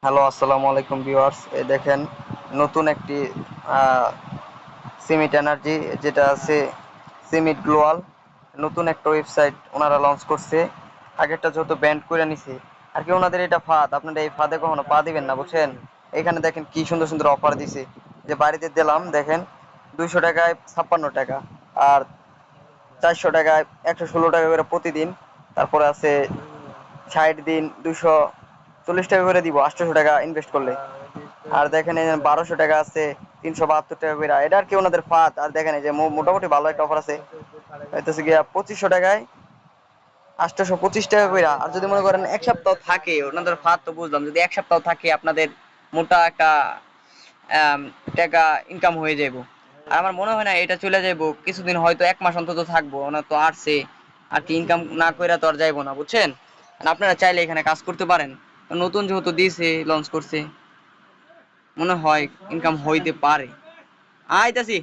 Hello, আসসালামু আলাইকুম viewers. এই দেখেন নতুন একটি আহ, সিমিট এনার্জি, যেটা আছে সিমিট গ্লোয়াল। নতুন একটা ওয়েবসাইট ওনারা লঞ্চ করছে। আগেরটা যত ব্যান্ড করে নিছে আর কি। ওনাদের এটা ফাঁদ, আপনারা এই ফাঁদে কখনো পা দিবেন না, বুঝছেন? এখানে দেখেন কি সুন্দর সুন্দর অফার দিছে। যে বাড়িতে দিলাম দেখেন 200 টাকায় 56 টাকা, আর 400 টাকায় 116 টাকা করে প্রতিদিন। তারপরে আছে 60 দিন 240 টাকা করে দিব 800 টাকা ইনভেস্ট করলে। আর দেখেন এই যে 1200 টাকা আছে 372 টাকা করে, এটা আর কি ওনাদের ফাঁদ। আর দেখেন এই যে মোটামুটি ভালো একটা অফার আছে, হইতেছে গিয়া 2500 টাকায় 825 টাকা করে। আর যদি মনে করেন এক সপ্তাহ থাকে, ওনাদের ফাঁদ তো বুঝলাম, যদি এক সপ্তাহ থাকে আপনাদের মোটা একটা আম, টাকা ইনকাম হয়ে যাইব। আর আমার মনে হয় না এটা চলে যাইব কিছুদিন, হয়তো 1 মাস অন্তত থাকবো। ওনার তো আসছে আর কি, ইনকাম না কইরা তো আর যাইবো না, বুঝছেন? আর আপনারা চাইলে এখানে কাজ করতে পারেন। নতুন যেহেতু দিয়েছে, লঞ্চ করছে, মনে হয় ইনকাম হইতে পারে। আইতাছি।